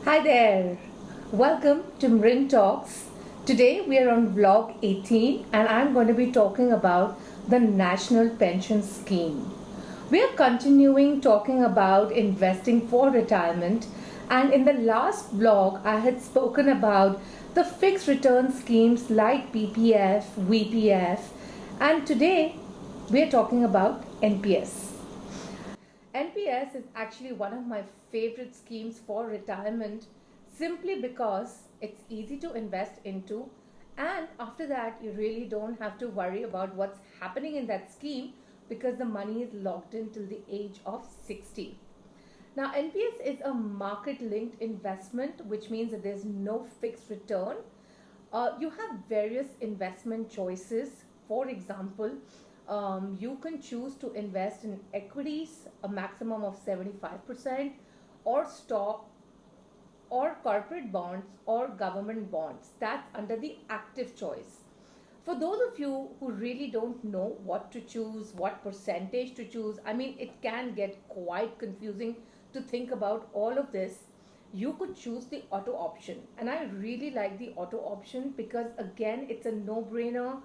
Hi there, welcome to Marin Talks. Today we are on vlog 18 and I'm going to be talking about the National Pension Scheme. We are continuing talking about investing for retirement, and in the last vlog I had spoken about the fixed return schemes like PPF, VPF, and today we are talking about NPS. NPS is actually one of my favorite schemes for retirement simply because it's easy to invest into, and after that, you really don't have to worry about what's happening in that scheme because the money is locked in till the age of 60. Now, NPS is a market linked investment, which means that there's no fixed return. You have various investment choices. For example, you can choose to invest in equities, a maximum of 75%, or stock, or corporate bonds, or government bonds. That's under the active choice. For those of you who really don't know what to choose, what percentage to choose, I mean, it can get quite confusing to think about all of this. You could choose the auto option, and I really like the auto option because, again, it's a no brainer.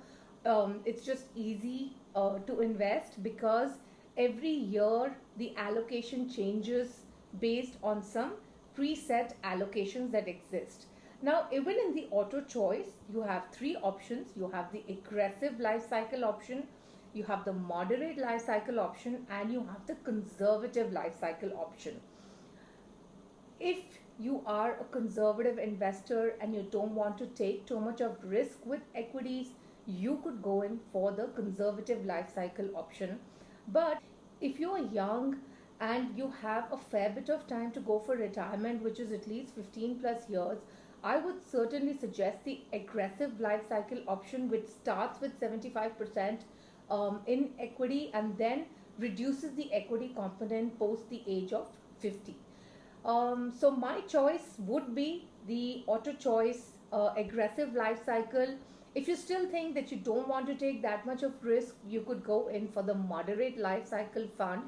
It's just easy to invest because every year the allocation changes based on some preset allocations that exist. Now, even in the auto choice, you have three options. You have the aggressive life cycle option, you have the moderate life cycle option, and you have the conservative life cycle option. If you are a conservative investor and you don't want to take too much of risk with equities, you could go in for the conservative life cycle option. But if you're young and you have a fair bit of time to go for retirement, which is at least 15 plus years, I would certainly suggest the aggressive life cycle option, which starts with 75% in equity and then reduces the equity component post the age of 50. So my choice would be the auto choice aggressive life cycle. If you still think that you don't want to take that much of risk, you could go in for the moderate life cycle fund.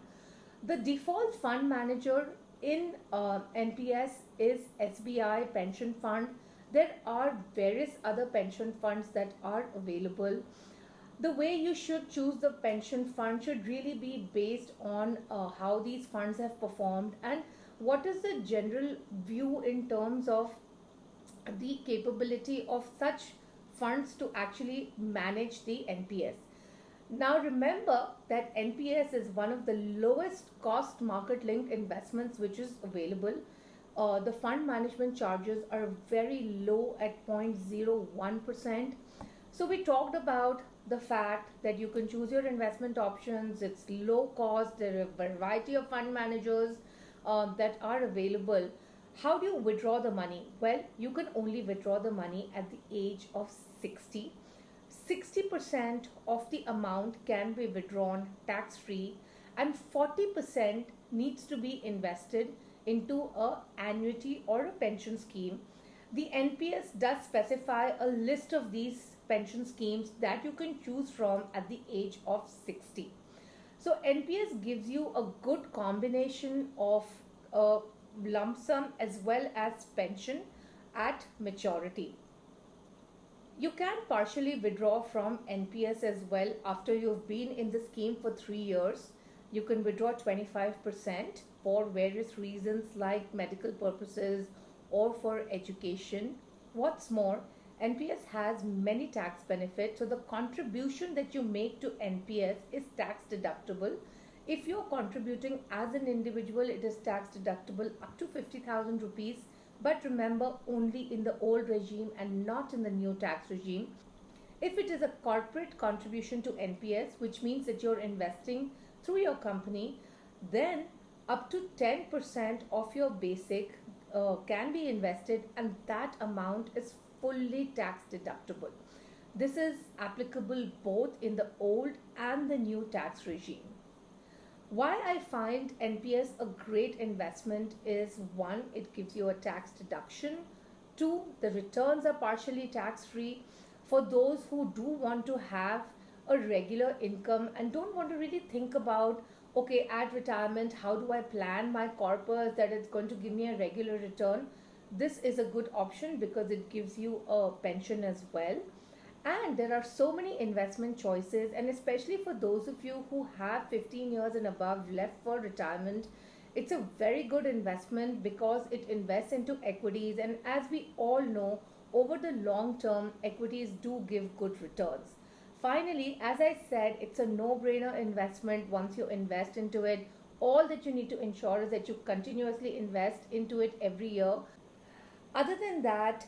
The default fund manager in NPS is SBI Pension Fund. There are various other pension funds that are available. The way you should choose the pension fund should really be based on how these funds have performed and what is the general view in terms of the capability of such funds to actually manage the NPS. Now remember that NPS is one of the lowest cost market linked investments which is available. The fund management charges are very low at 0.01%. So we talked about the fact that you can choose your investment options, it's low cost, there are a variety of fund managers that are available. How do you withdraw the money? Well, you can only withdraw the money at the age of 60. 60% of the amount can be withdrawn tax free, and 40% needs to be invested into a annuity or a pension scheme. The NPS does specify a list of these pension schemes that you can choose from at the age of 60. So NPS gives you a good combination of a lump sum as well as pension at maturity. You can partially withdraw from NPS as well after you've been in the scheme for 3 years. You can withdraw 25% for various reasons like medical purposes or for education. What's more, NPS has many tax benefits, so the contribution that you make to NPS is tax deductible. If you're contributing as an individual, it is tax deductible up to 50,000 rupees, but remember, only in the old regime and not in the new tax regime. If it is a corporate contribution to NPS, which means that you're investing through your company, then up to 10% of your basic can be invested, and that amount is fully tax deductible. This is applicable both in the old and the new tax regime. Why I find NPS a great investment is one, it gives you a tax deduction. Two, the returns are partially tax free. For those who do want to have a regular income and don't want to really think about, okay, at retirement, how do I plan my corpus that it's going to give me a regular return? this is a good option because it gives you a pension as well. And there are so many investment choices, and especially for those of you who have 15 years and above left for retirement, it's a very good investment because it invests into equities. And as we all know, over the long term, equities do give good returns. Finally, as I said, it's a no brainer investment once you invest into it. All that you need to ensure is that you continuously invest into it every year. Other than that,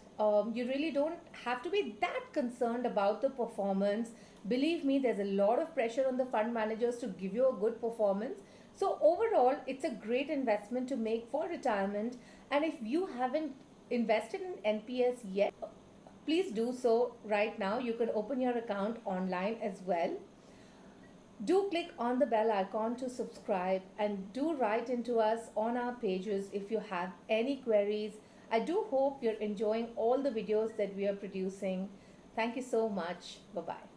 you really don't have to be that concerned about the performance. Believe me, there's a lot of pressure on the fund managers to give you a good performance. So overall, it's a great investment to make for retirement. And if you haven't invested in NPS yet, please do so right now. You can open your account online as well. Do click on the bell icon to subscribe, and do write into us on our pages if you have any queries. I do hope you're enjoying all the videos that we are producing. Thank you so much. Bye bye.